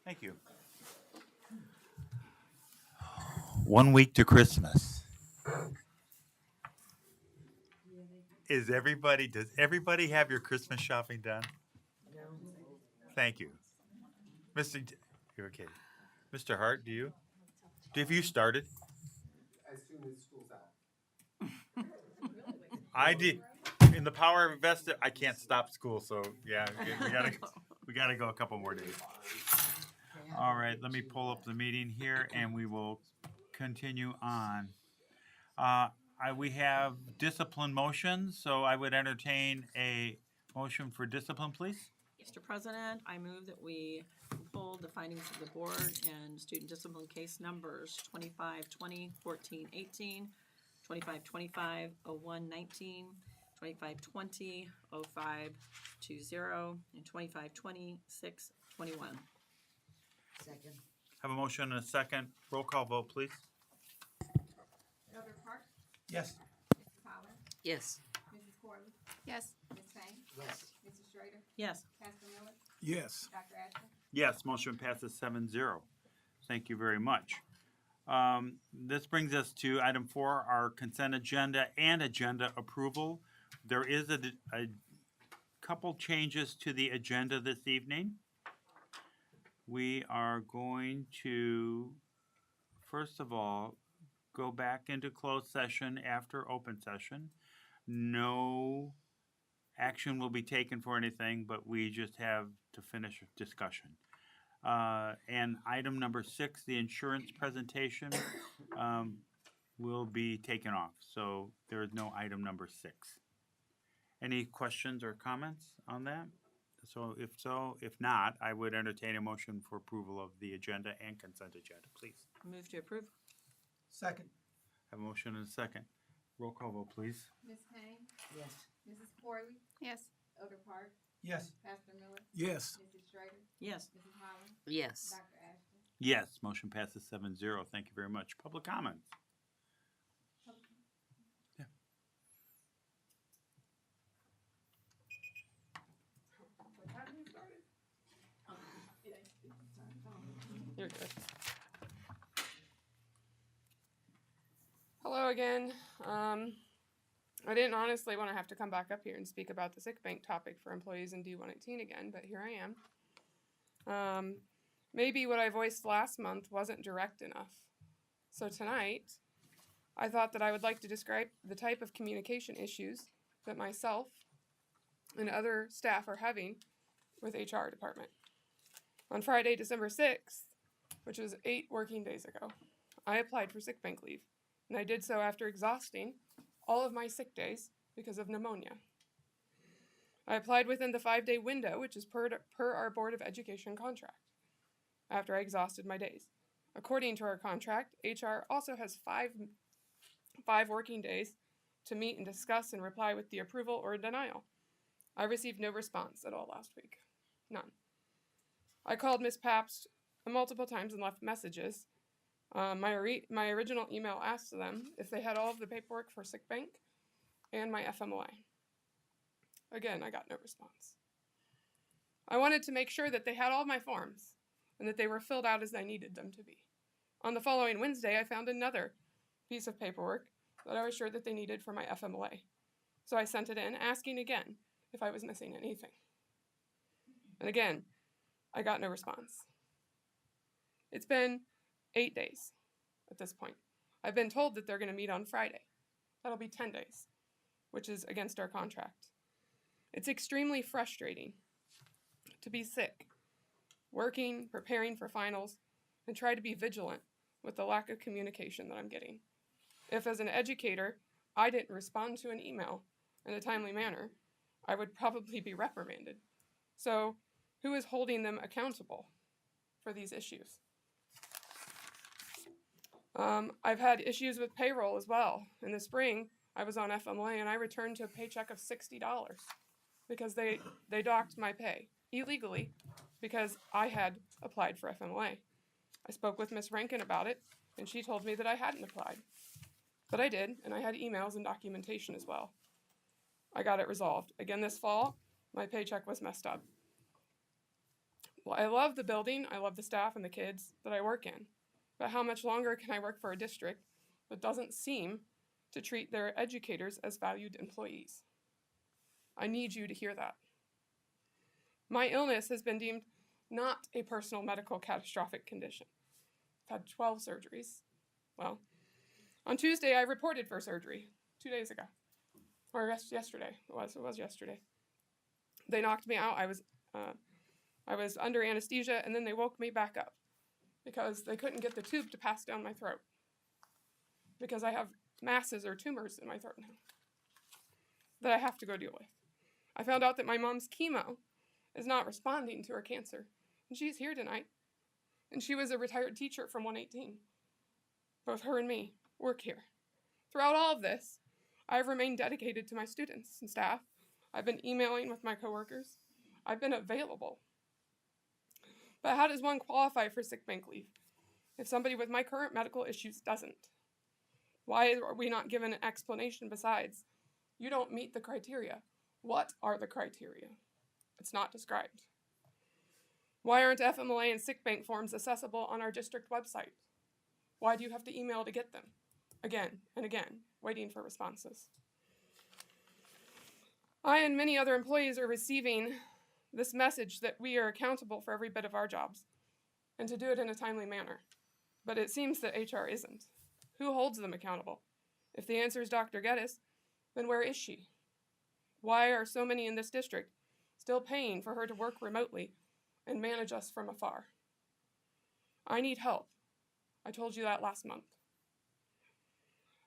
Thank you. 1 week to Christmas. Does everybody have your Christmas shopping done? Thank you. You're okay. Mr. Hart, do you? Have you started? As soon as school's out. I did. In the power of invested, I can't stop school, so yeah, we gotta go a couple more days. All right, let me pull up the meeting here, and we will continue on. We have discipline motions, so I would entertain a motion for discipline, please. Mr. President, I move that we uphold the findings of the board and student discipline case numbers 2520, 1418, 2525, 0119, 2520, 0520, and 2520, 621. Second. Have a motion and a second. Roll call vote, please. Elder Park, Yes. Mrs. Holler, Yes. Mrs. Corley, Yes. Ms. Payne, Yes. Mrs. Schrader, Yes. Pastor Miller, Yes. Dr. Ashton. Yes, motion passes 7-0. Thank you very much. This brings us to item 4, our consent agenda and agenda approval. There is a couple changes to the agenda this evening. We are going to, first of all, go back into closed session after open session. No action will be taken for anything, but we just have to finish discussion. And item number 6, the insurance presentation, will be taken off. So there is no item number 6. Any questions or comments on that? If not, I would entertain a motion for approval of the agenda and consent agenda, please. Move to approve. Second. Have a motion and a second. Roll call vote, please. Ms. Payne, Yes. Mrs. Corley, Yes. Elder Park, Yes. Pastor Miller, Yes. Mrs. Schrader, Yes. Mrs. Holler, Yes. Dr. Ashton. Yes, motion passes 7-0. Thank you very much. Public comments? Yeah. You're good. Hello again. I didn't honestly want to have to come back up here and speak about the sick bank topic for employees in D118 again, but here I am. Maybe what I voiced last month wasn't direct enough. So tonight, I thought that I would like to describe the type of communication issues that myself and other staff are having with HR department. On Friday, December 6th, which was 8 working days ago, I applied for sick bank leave, and I did so after exhausting all of my sick days because of pneumonia. I applied within the 5-day window, which is per our Board of Education contract, after I exhausted my days. According to our contract, HR also has five working days to meet and discuss and reply with the approval or denial. I received no response at all last week. None. I called Ms. Pabst multiple times and left messages. My original email asked them if they had all of the paperwork for sick bank and my FMLA. Again, I got no response. I wanted to make sure that they had all my forms and that they were filled out as I needed them to be. On the following Wednesday, I found another piece of paperwork that I was sure that they needed for my FMLA. So I sent it in, asking again if I was missing anything. And again, I got no response. It's been 8 days at this point. I've been told that they're going to meet on Friday. That'll be 10 days, which is against our contract. It's extremely frustrating to be sick, working, preparing for finals, and try to be vigilant with the lack of communication that I'm getting. If, as an educator, I didn't respond to an email in a timely manner, I would probably be reprimanded. So, who is holding them accountable for these issues? I've had issues with payroll as well. In the spring, I was on FMLA and I returned to a paycheck of $60 because they docked my pay illegally because I had applied for FMLA. I spoke with Ms. Rankin about it, and she told me that I hadn't applied. But I did, and I had emails and documentation as well. I got it resolved. Again this fall, my paycheck was messed up. Well, I love the building, I love the staff and the kids that I work in, but how much longer can I work for a district that doesn't seem to treat their educators as valued employees? I need you to hear that. My illness has been deemed not a personal medical catastrophic condition. I've had 12 surgeries. Well, on Tuesday I reported for surgery 2 days ago. Or yesterday. It was yesterday. They knocked me out. I was under anesthesia, and then they woke me back up because they couldn't get the tube to pass down my throat because I have masses or tumors in my throat now that I have to go deal with. I found out that my mom's chemo is not responding to her cancer, and she's here tonight. And she was a retired teacher from 118. Both her and me work here. Throughout all of this, I've remained dedicated to my students and staff. I've been emailing with my coworkers. I've been available. But how does one qualify for sick bank leave if somebody with my current medical issues doesn't? Why are we not given an explanation besides, you don't meet the criteria? What are the criteria? It's not described. Why aren't FMLA and sick bank forms accessible on our district website? Why do you have to email to get them? Again and again, waiting for responses. I and many other employees are receiving this message that we are accountable for every bit of our jobs and to do it in a timely manner. But it seems that HR isn't. Who holds them accountable? If the answer is Dr. Geddes, then where is she? Why are so many in this district still paying for her to work remotely and manage us from afar? I need help. I told you that last month.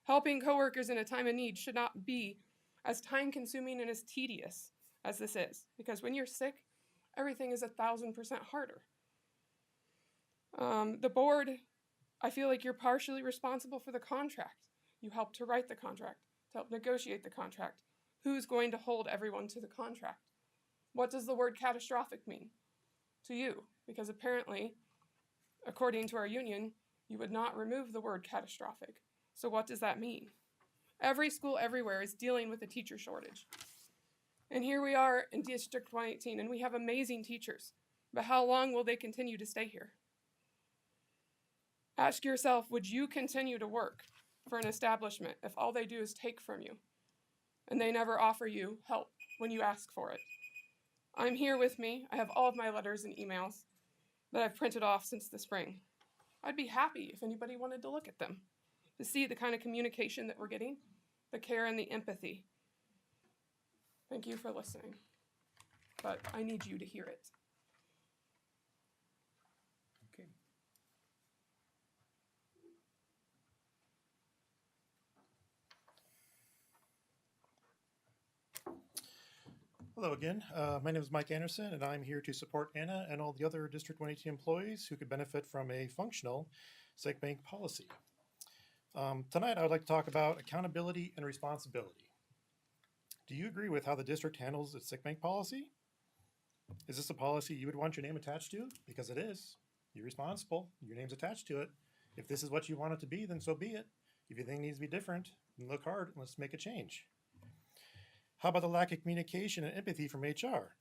Helping coworkers in a time of need should not be as time-consuming and as tedious as this is, because when you're sick, everything is 1,000% harder. The board, I feel like you're partially responsible for the contract. You helped to write the contract, to help negotiate the contract. Who's going to hold everyone to the contract? What does the word catastrophic mean to you? Because apparently, according to our union, you would not remove the word catastrophic. So what does that mean? Every school everywhere is dealing with a teacher shortage. And here we are in District 118, and we have amazing teachers. But how long will they continue to stay here? Ask yourself, would you continue to work for an establishment if all they do is take from you and they never offer you help when you ask for it? I'm here with me. I have all of my letters and emails that I've printed off since the spring. I'd be happy if anybody wanted to look at them, to see the kind of communication that we're getting, the care and the empathy. Thank you for listening, but I need you to hear it. Okay. Hello again. My name is Mike Anderson, and I'm here to support Anna and all the other District 118 employees who could benefit from a functional sick bank policy. Tonight, I would like to talk about accountability and responsibility. Do you agree with how the district handles its sick bank policy? Is this a policy you would want your name attached to? Because it is. You're responsible. Your name's attached to it. If this is what you want it to be, then so be it. If you think it needs to be different, then look hard and let's make a change. How about the lack of communication and empathy from HR?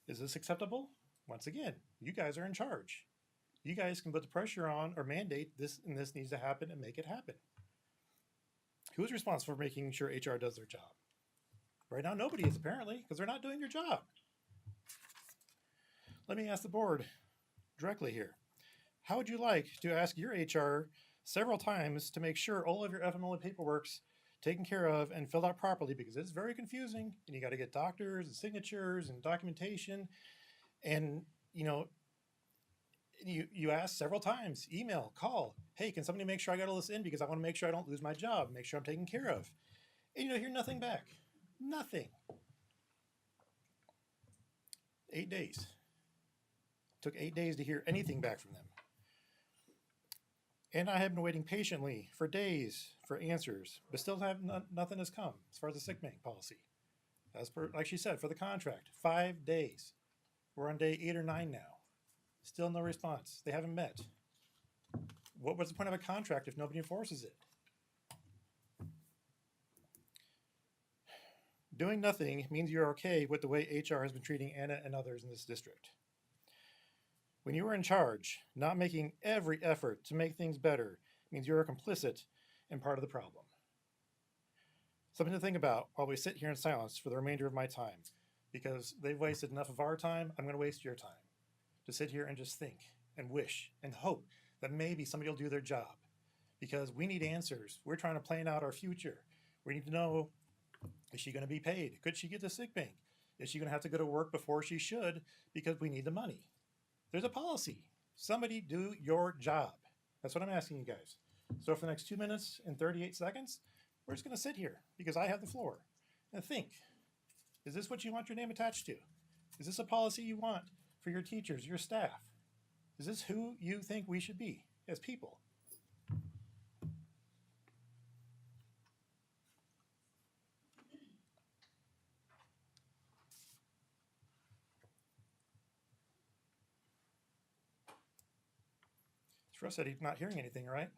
Is this acceptable? Once again, you guys are in charge. You guys can put the pressure on or mandate this and this needs to happen and make it happen. Who's responsible for making sure HR does their job? Right now, nobody is apparently, because they're not doing their job. Let me ask the board directly here. How would you like to ask your HR several times to make sure all of your FMLA paperwork's taken care of and filled out properly, because it's very confusing and you got to get doctors and signatures and documentation, and you ask several times, email, call, hey, can somebody make sure I got all this in because I want to make sure I don't lose my job, make sure I'm taken care of, and hear nothing back. Nothing. 8 days. Took 8 days to hear anything back from them. And I have been waiting patiently for days for answers, but still nothing has come as far as the sick bank policy. As per, like she said, for the contract, 5 days. We're on day 8 or 9 now. Still no response. They haven't met. What was the point of a contract if nobody enforces it? Doing nothing means you're okay with the way HR has been treating Anna and others in this district. When you are in charge, not making every effort to make things better means you are complicit and part of the problem. Something to think about while we sit here in silence for the remainder of my time, because they've wasted enough of our time, I'm going to waste your time. To sit here and just think and wish and hope that maybe somebody will do their job, because we need answers. We're trying to plan out our future. We need to know, is she going to be paid? Could she get the sick bank? Is she going to have to go to work before she should because we need the money? There's a policy. Somebody do your job. That's what I'm asking you guys. So for the next 2 minutes and 38 seconds, we're just going to sit here because I have the floor and think, is this what you want your name attached to? Is this a policy you want for your teachers, your staff? Is this who you think we should be as people? Russ said he's not hearing anything, right?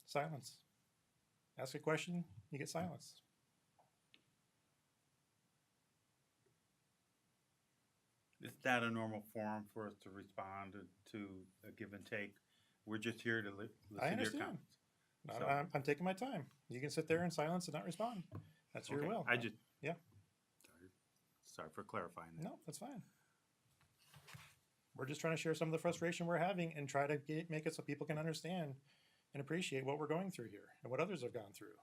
Silence. Ask a question, you get silence. Is that a normal forum for us to respond to a give and take? We're just here to listen to your understand. comments. So- I'm taking my time. You can sit there in silence and not respond. That's your Okay, will. I just. Yeah. Sorry for clarifying that. No, that's fine. We're just trying to share some of the frustration we're having and try to make it so people can understand and appreciate what we're going through here and what others have gone through.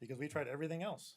Because we tried everything else.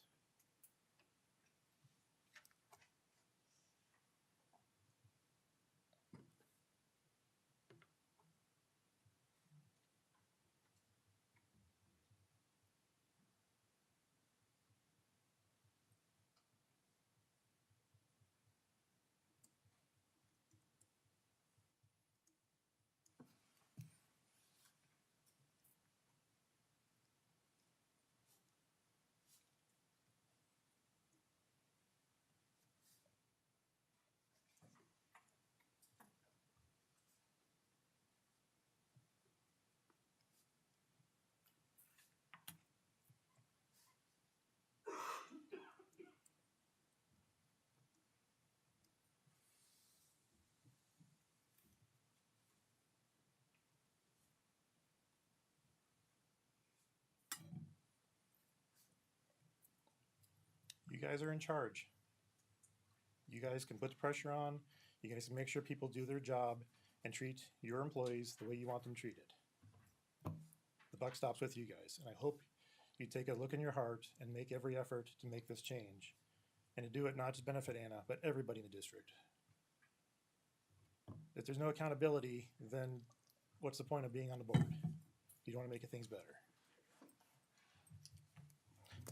You guys are in charge. You guys can put the pressure on. You guys can make sure people do their job and treat your employees the way you want them treated. The buck stops with you guys, and I hope you take a look in your heart and make every effort to make this change, and to do it not just benefit Anna, but everybody in the district. If there's no accountability, then what's the point of being on the board? You don't want to make things better.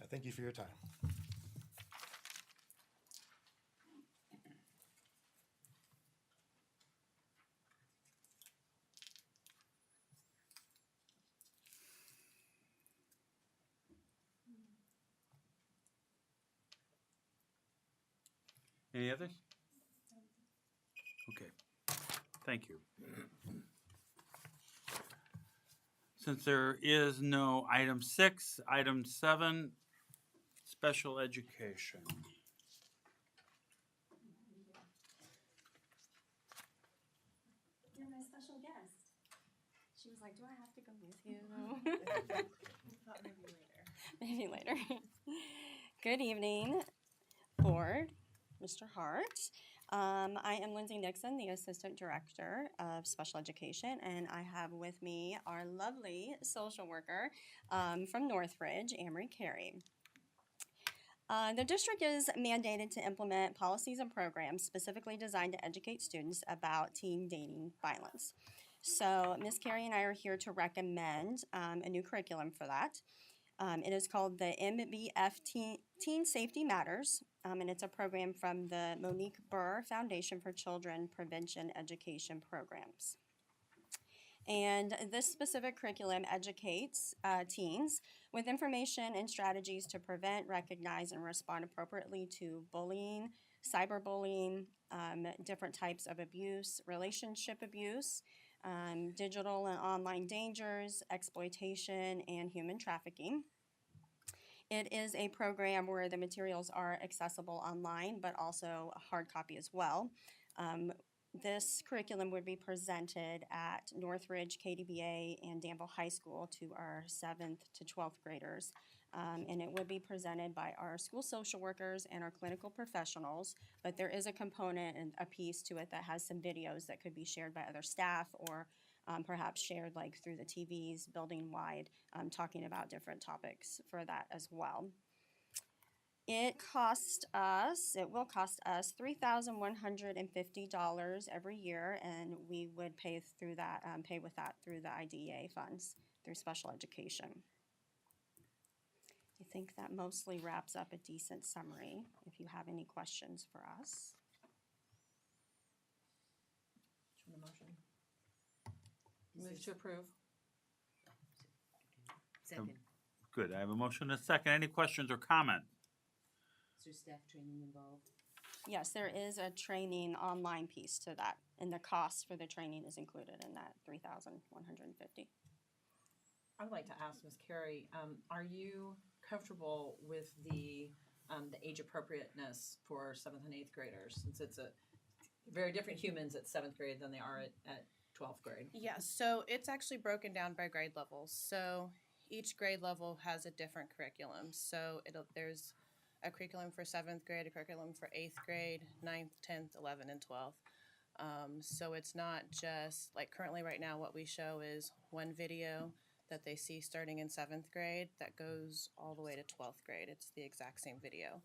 I thank you for your time. Any others? Okay, thank you. Since there is no item 6, item 7, special education. You're my special guest. She was like, do I have to go with you? Thought maybe later. Maybe later. Good evening, board, Mr. Hart. I am Lindsay Nixon, the Assistant Director of Special Education, and I have with me our lovely social worker from Northridge, Amory Carey. The district is mandated to implement policies and programs specifically designed to educate students about teen dating violence. So Ms. Carey and I are here to recommend a new curriculum for that. It is called the MBF Teen Safety Matters, and it's a program from the Monique Burr Foundation for Children Prevention Education Programs. And this specific curriculum educates teens with information and strategies to prevent, recognize, and respond appropriately to bullying, cyberbullying, different types of abuse, relationship abuse, digital and online dangers, exploitation, and human trafficking. It is a program where the materials are accessible online, but also a hard copy as well. This curriculum would be presented at Northridge, KDBA, and Danville High School to our 7th to 12th graders. And it would be presented by our school social workers and our clinical professionals, but there is a component and a piece to it that has some videos that could be shared by other staff or perhaps shared like through the TVs building-wide, talking about different topics for that as well. It will cost us $3,150 every year, and we would pay through that, pay with that through the IDEA funds, through special education. I think that mostly wraps up a decent summary, if you have any questions for us. Motion. Move to approve. Second. Good, I have a motion and a second. Any questions or comments? Is there staff training involved? Yes, there is a training online piece to that, and the cost for the training is included in that $3,150. I would like to ask Ms. Carey, are you comfortable with the age appropriateness for 7th and 8th graders, since it's a very different humans at 7th grade than they are at 12th grade? Yeah, so it's actually broken down by grade levels. So each grade level has a different curriculum. So there's a curriculum for 7th grade, a curriculum for 8th grade, 9th, 10th, 11th, and 12th. So it's not just, like currently right now what we show is one video that they see starting in 7th grade that goes all the way to 12th grade. It's the exact same video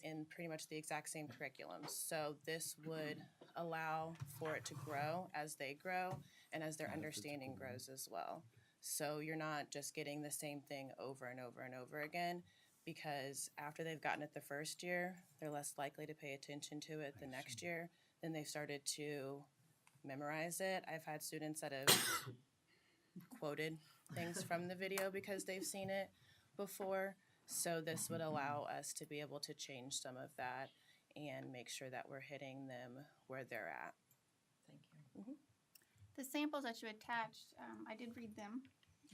and pretty much the exact same curriculum. So this would allow for it to grow as they grow and as their understanding grows as well. So you're not just getting the same thing over and over and over again, because after they've gotten it the first year, they're less likely to pay attention to it the next year. Then they've started to memorize it. I've had students that have quoted things from the video because they've seen it before. So this would allow us to be able to change some of that and make sure that we're hitting them where they're at. Thank you. The samples that you attached, I did read them,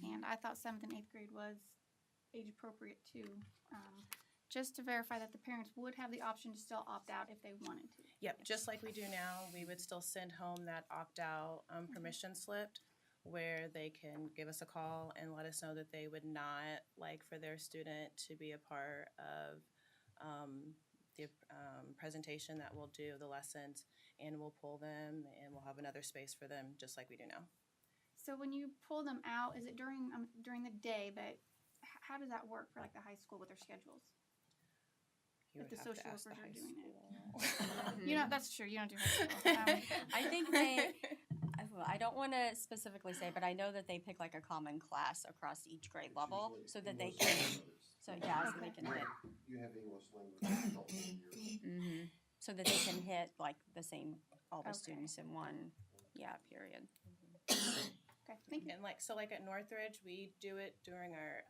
and I thought 7th and 8th grade was age appropriate too. Just to verify that the parents would have the option to still opt out if they wanted to. Yep, just like we do now, we would still send home that opt-out permission slip where they can give us a call and let us know that they would not like for their student to be a part of the presentation that we'll do, the lessons, and we'll pull them and we'll have another space for them just like we do now. So when you pull them out, is it during the day? But how does that work for like the high school with their schedules? You If would the have to social ask the workers are high doing it. school. You know, that's true. You don't do high school. I think they, I don't want to specifically say, but I know that they pick like a common class across each grade level so that they can, so yeah, so they can hit, You have English language. so that they can hit like the same, all the Okay. students in one, period. Okay, thank you. And like at Northridge, we do it during our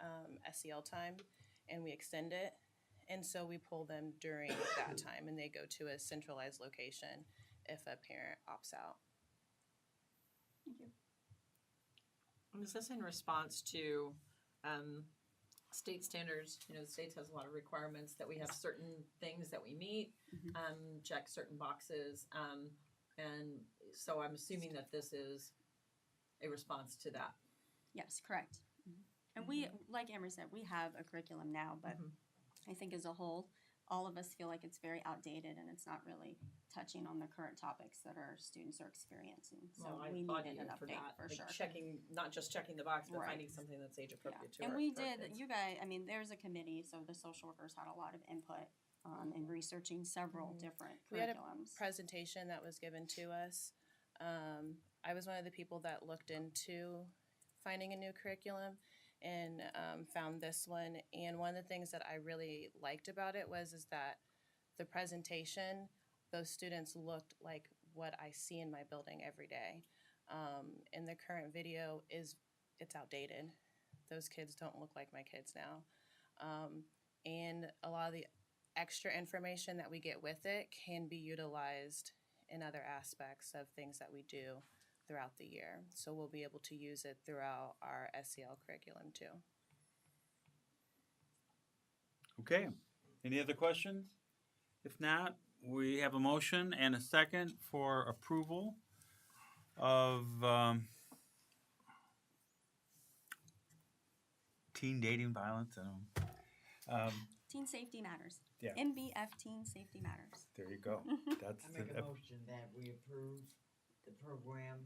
SEL time and we extend it. And so we pull them during that time and they go to a centralized location if a parent opts out. Thank you. Is this in response to state standards? You know, the state has a lot of requirements that we have certain things that we meet, check certain boxes, and so I'm assuming that this is a response to that. Yes, correct. And we, like Amber said, we have a curriculum now, but I think as a whole, all of us feel like it's very outdated and it's not really touching on the current topics that our students are experiencing. So Well, I we applaud needed you an for update that, for like sure. checking, not just checking the box, but Right. finding something that's age appropriate to And our we to our did, kids. you guys, I mean, there's a committee, so the social workers had a lot of input in researching several different We had a curriculums. presentation that was given to us. I was one of the people that looked into finding a new curriculum and found this one. And one of the things that I really liked about it is that the presentation, those students looked like what I see in my building every day. And the current video it's outdated. Those kids don't look like my kids now. And a lot of the extra information that we get with it can be utilized in other aspects of things that we do throughout the year. So we'll be able to use it throughout our SEL curriculum too. Okay, any other questions? If not, we have a motion and a second for approval of teen dating violence. Teen Safety Matters. Yeah. MBF Teen Safety Matters. There you go. That's I make a motion that we approve the program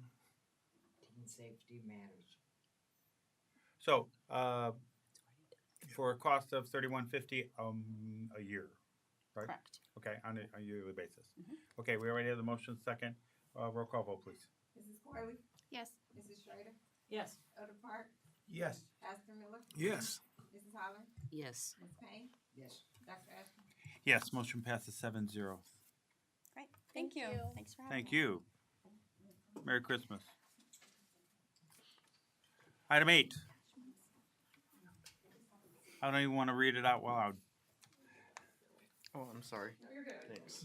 Teen Safety Matters. so for a cost of $31.50 a year, right? Correct. Okay, on a yearly basis. Mhm. Okay, we already have the motion second. Roll call vote, please. Mrs. Corley? Yes. Mrs. Schrader? Yes. Oda Park? Yes. Pastor Miller? Yes. Mrs. Holler? Yes. Ms. Payne? Yes. Dr. Ashton? Yes, motion passes 7-0. Great. Thank Thank you. you. Thanks for having me. Thank you. Merry Christmas. Item 8. I don't even want to read it out loud. Oh, I'm sorry. Thanks.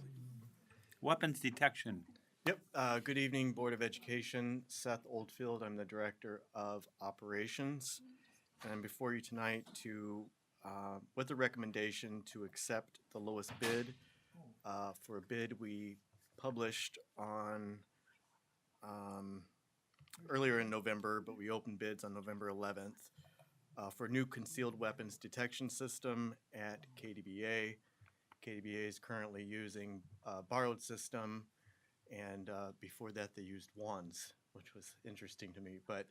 Weapons detection. Yep. Good evening, Board of Education. Seth Oldfield. I'm the Director of Operations. And I'm before you tonight to, with a recommendation to accept the lowest bid. For a bid we published on earlier in November, but we opened bids on November 11th for a new concealed weapons detection system at KDBA. KDBA is currently using a borrowed system, and before that they used wands, which was interesting to me. But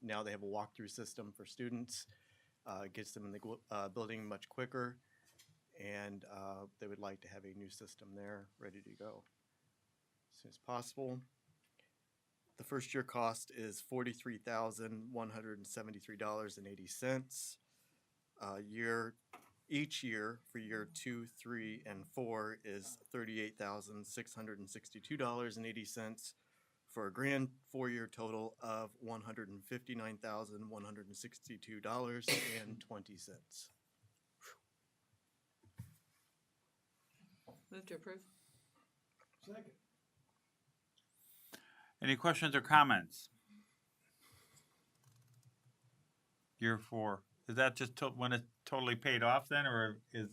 now they have a walkthrough system for students. Gets them in the building much quicker, and they would like to have a new system there ready to go as soon as possible. The first year cost is $43,173.80. Each year for year 2, 3, and 4 is $38,662.80 for a grand 4-year total of $159,162.20. Move to approve. Second. Any questions or comments? Year 4. Is that just when it's totally paid off then, or is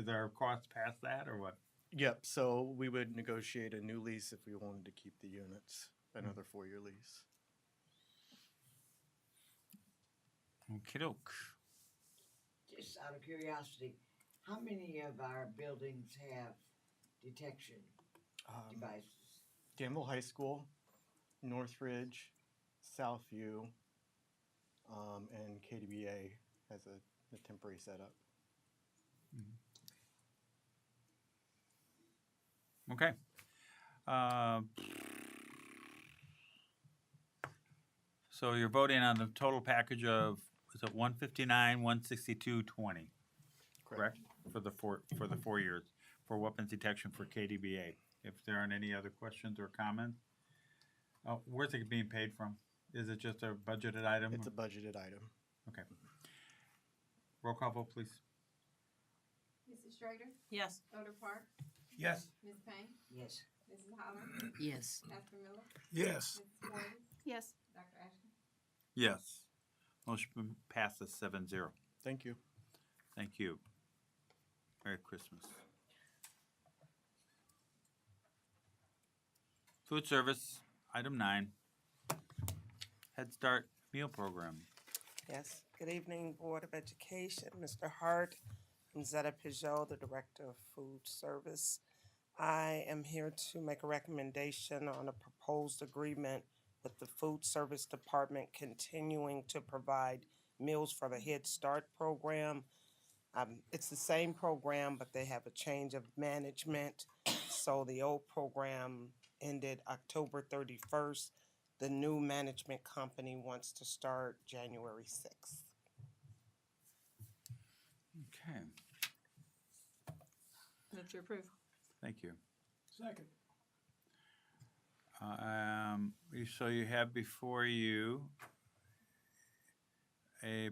our cost past that, or what? Yep, so we would negotiate a new lease if we wanted to keep the units, another 4-year lease. Okie doke. Just out of curiosity, how many of our buildings have detection devices? Danville High School, Northridge, Southview, and KDBA has a temporary setup. Okay. So you're voting on the total package of, is it 159, 162.20, correct? For the 4 years for weapons detection for KDBA. If there aren't any other questions or comments, where's it being paid from? Is it just a budgeted item? It's a budgeted item. Okay. Roll call vote, please. Mrs. Schrader? Yes. Oda Park? Yes. Ms. Payne? Yes. Mrs. Holler? Yes. Pastor Miller? Yes. Mrs. Corley? Yes. Dr. Ashton? Yes. Motion passes 7-0. Thank you. Thank you. Merry Christmas. Food service, item 9. Head Start meal program. Yes, good evening, Board of Education, Mr. Hart. I'm Zetta Peugeot, the Director of Food Service. I am here to make a recommendation on a proposed agreement with the Food Service Department continuing to provide meals for the Head Start program. It's the same program, but they have a change of management. So the old program ended October 31st. The new management company wants to start January 6th. Okay, Move to approve. thank you. Second. So you have before you a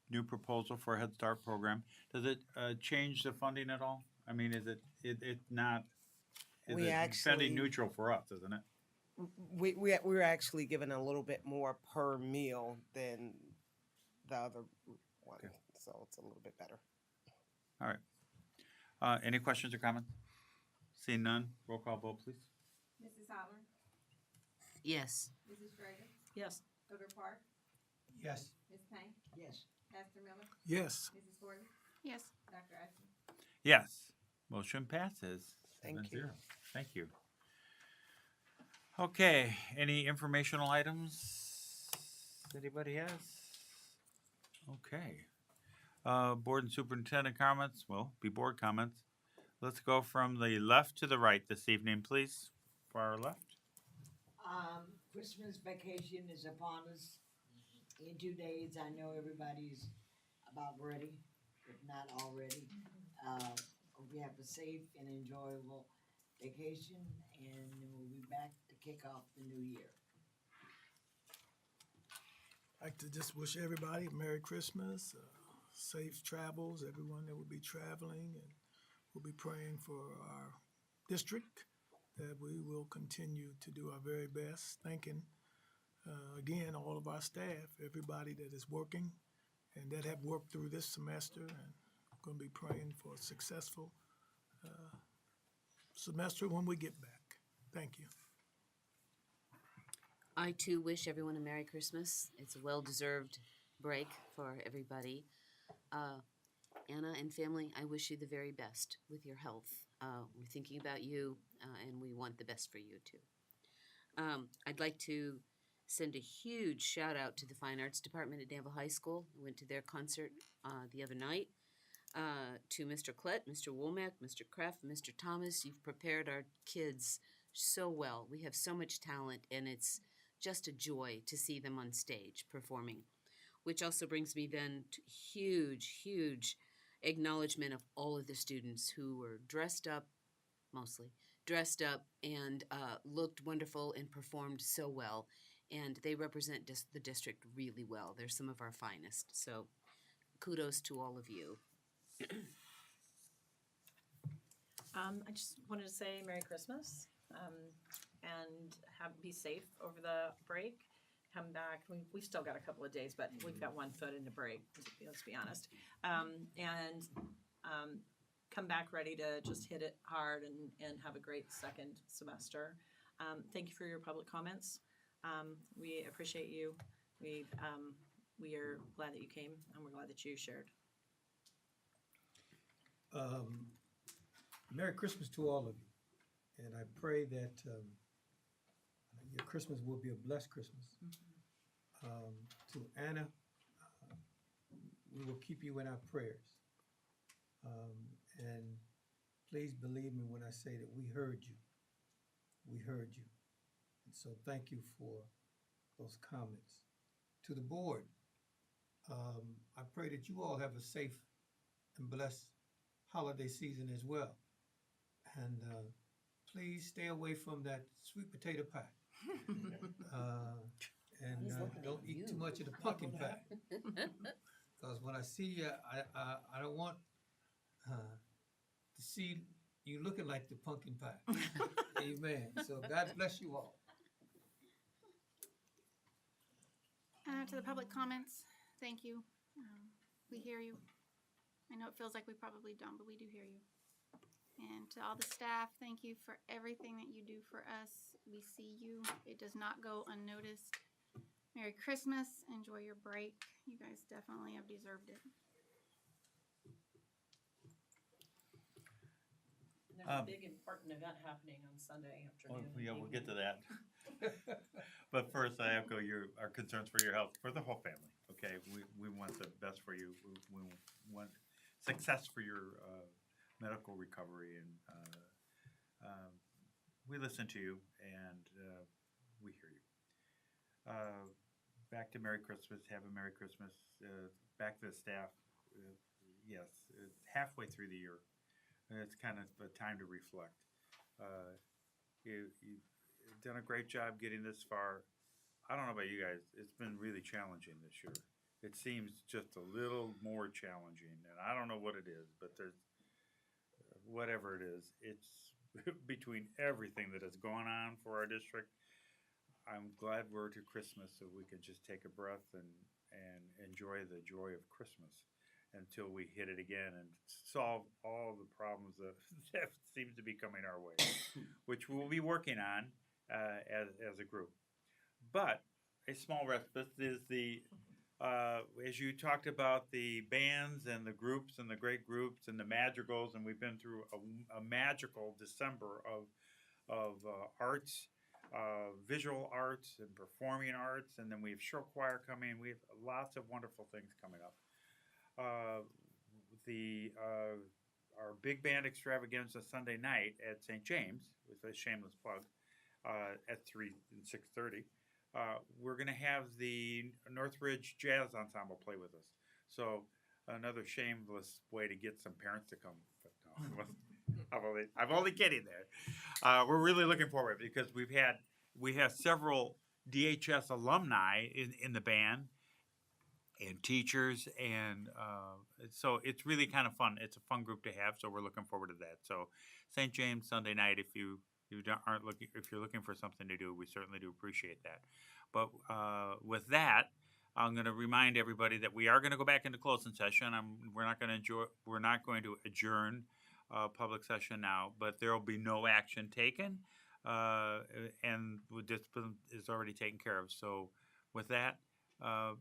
new proposal for a Head Start program. Does it change the funding at all? I mean, is it not? Is We it actually- spending neutral for us, isn't it? We're actually given a little bit more per meal than the other one, Okay. so it's a little bit better. All right. Any questions or comments? Seeing none, roll call vote, please. Mrs. Holler, Yes. Mrs. Schrader, Yes. Booker Park, Yes. Ms. Payne, Yes. Pastor Miller, Yes. Mrs. Gordon, Yes. Dr. Ashton. Yes, motion passes. Thank 7-0. you. Thank you. Okay, any informational items anybody has? Okay. Board and superintendent comments, well, be board comments. Let's go from the left to the right this evening, please. Far left. Christmas vacation is upon us in 2 days. I know everybody's about ready, if not already. Hope you have a safe and enjoyable vacation, and we'll be back to kick off the new year. I'd like to just wish everybody a Merry Christmas, safe travels, everyone that will be traveling, and we'll be praying for our district that we will continue to do our very best. Thanking, again, all of our staff, everybody that is working and that have worked through this semester, and going to be praying for a successful semester when we get back. Thank you. I too wish everyone a Merry Christmas. It's a well-deserved break for everybody. Anna and family, I wish you the very best with your health. We're thinking about you, and we want the best for you too. I'd like to send a huge shout out to the Fine Arts Department at Danville High School. I went to their concert the other night. To Mr. Klett, Mr. Womack, Mr. Kraft, Mr. Thomas, you've prepared our kids so well. We have so much talent, and it's just a joy to see them on stage performing. Which also brings me then to huge acknowledgement of all of the students who were dressed up, mostly dressed up, and looked wonderful and performed so well. And they represent the district really well. They're some of our finest. So kudos to all of you. I just wanted to say Merry Christmas, and be safe over the break. Come back. We've still got a couple of days, but we've got 1 foot in the break. Let's be honest. Come back ready to just hit it hard and have a great second semester. Thank you for your public comments. We appreciate you. We are glad that you came, and we're glad that you shared. Merry Christmas to all of you, and I pray that your Christmas will be a blessed Christmas. To Anna, we will keep you in our prayers, and please believe me when I say that we heard you. We heard you, and so thank you for those comments. To the board, I pray that you all have a safe and blessed holiday season as well. And please stay away from that sweet potato pie. And don't eat too much of the pumpkin pie. Because when I see you, I don't want to see you looking like the pumpkin pie. Amen. So God bless you all. To the public comments, thank you. We hear you. I know it feels like we probably don't, but we do hear you. And to all the staff, thank you for everything that you do for us. We see you. It does not go unnoticed. Merry Christmas. Enjoy your break. You guys definitely have deserved it. There's a big important event happening on Sunday afternoon. Yeah, we'll get to that. But first, I echo our concerns for your health, for the whole family. Okay, we want the best for you. We want success for your medical recovery, and we listen to you, and we hear you. Back to Merry Christmas. Have a Merry Christmas. Back to the staff. Yes, halfway through the year. It's kind of a time to reflect. You've done a great job getting this far. I don't know about you guys. It's been really challenging this year. It seems just a little more challenging, and I don't know what it is, but there's whatever it is. It's between everything that has gone on for our district. I'm glad we're to Christmas so we can just take a breath and enjoy the joy of Christmas. until we hit it again and solve all the problems that, that seem to be coming our way, which we'll be working on as a group. But a small respite is the, as you talked about the bands and the groups and the great groups and the madrigals, and we've been through a magical December of arts, visual arts and performing arts, and then we have show choir coming. We have lots of wonderful things coming up. Our big band extravaganza Sunday night at St. James, with a shameless plug, at 3 and 6:30. We're going to have the Northridge Jazz Ensemble play with us. So another shameless way to get some parents to come. But no, I'm only kidding there. We're really looking forward because we have several DHS alumni in the band and teachers, and so it's really kind of fun. It's a fun group to have, so we're looking forward to that. So St. James Sunday night, if you're looking for something to do, we certainly do appreciate that. But with that, I'm going to remind everybody that we are going to go back into closing session. We're not going to adjourn public session now, but there will be no action taken, and discipline is already taken care of. So with that,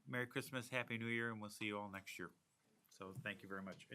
Merry Christmas, Happy New Year, and we'll see you all next year. So thank you very much. Enjoy.